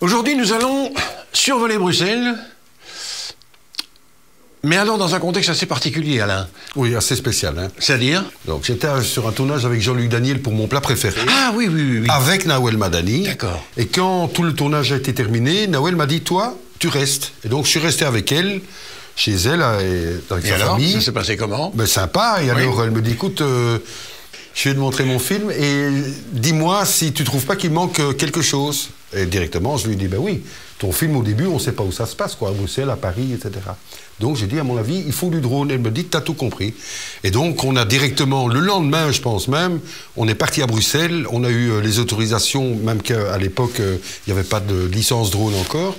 Aujourd'hui, nous allons survoler Bruxelles, mais alors dans un contexte assez particulier, Alain. Oui, assez spécial. Hein. C'est-à-dire? Donc, j'étais sur un tournage avec Jean-Luc Daniel pour mon plat préféré. Ah oui, oui, oui. Oui. Avec Nawel Madani. D'accord. Et quand tout le tournage a été terminé, Nawel m'a dit, toi, tu restes. Et donc, je suis resté avec elle, chez elle, avec sa famille. Ça s'est passé comment? Ben, sympa. Et alors, elle me dit, écoute, je vais te montrer mon film et dis-moi si tu trouves pas qu'il manque quelque chose. Et directement, je lui dis, ben oui, ton film au début, on ne sait pas où ça se passe, quoi, à Bruxelles, à Paris, etc. Donc j'ai dit, à mon avis, il faut du drone. Elle me dit, t'as tout compris. Et donc on a directement, le lendemain, je pense même, on est parti à Bruxelles, on a eu les autorisations, même qu'à l'époque, il n'y avait pas de licence drone encore.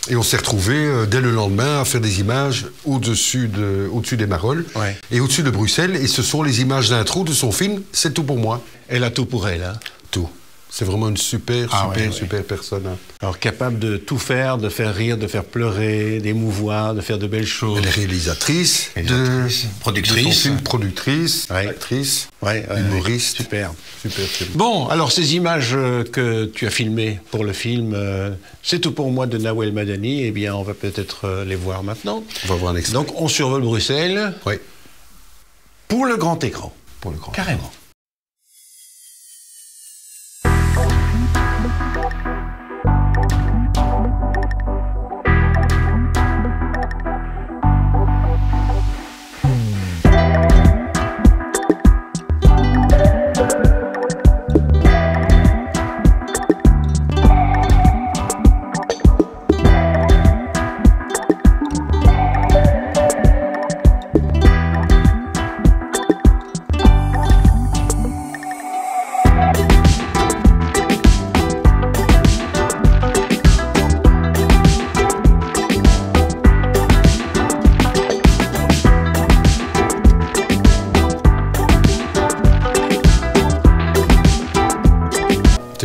Et on s'est retrouvés dès le lendemain à faire des images au-dessus des Marolles et au-dessus de Bruxelles. Et ce sont les images d'intro de son film, C'est tout pour moi. Elle a tout pour elle, hein? Tout. C'est vraiment une super personne. Hein. Alors, capable de tout faire, de faire rire, de faire pleurer, d'émouvoir, de faire de belles choses. Elle est réalisatrice, productrice, actrice, humoriste. Super. Super film. Bon, alors ces images que tu as filmées pour le film C'est tout pour moi de Nawel Madani, eh bien, on va peut-être les voir maintenant. On va voir un extrait. Donc, on survole Bruxelles. Oui. Pour le grand écran. Pour le grand. Carrément.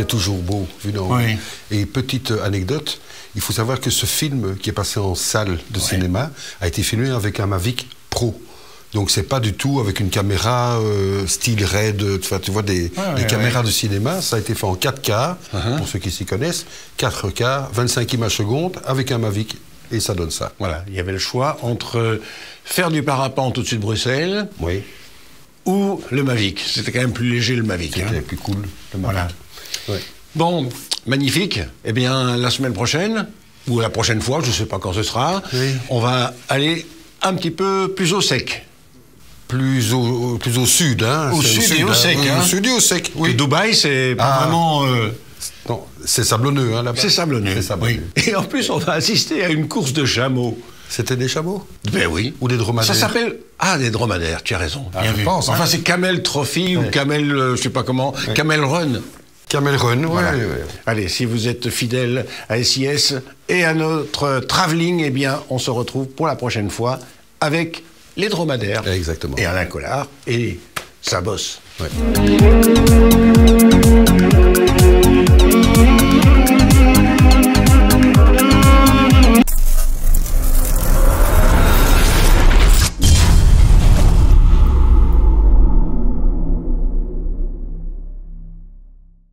Toujours beau, vu d'en haut. Et petite anecdote, il faut savoir que ce film qui est passé en salle de cinéma a été filmé avec un Mavic Pro. Donc c'est pas du tout avec une caméra style RED, tu vois des caméras de cinéma, ça a été fait en 4K, pour ceux qui s'y connaissent, 4K, 25 images secondes, avec un Mavic, et ça donne ça. Voilà, il y avait le choix entre faire du parapente au-dessus de Bruxelles, ou le Mavic. C'était quand même plus léger le Mavic. C'était plus cool, le Mavic. Voilà. Bon, magnifique. Eh bien, la semaine prochaine, ou la prochaine fois, je ne sais pas quand ce sera, on va aller un petit peu plus au sec. Plus au sud, hein. Au sud et au sec, hein. Au sud et au sec, oui. Dubaï, c'est pas vraiment... Non, c'est sablonneux, hein, là-bas. C'est sablonneux, oui. Et en plus, on va assister à une course de chameaux. C'était des chameaux? Ben oui. Ou des dromadaires? Ça s'appelle... Ah, des dromadaires, tu as raison. Je pense. Enfin, c'est Camel Trophy ou Camel, je sais pas comment, Camel Run. Camel Run, voilà. Allez, si vous êtes fidèle à SIS et à notre travelling, eh bien, on se retrouve pour la prochaine fois avec les dromadaires. Exactement. Et Alain Collard et sa bosse. Ouais.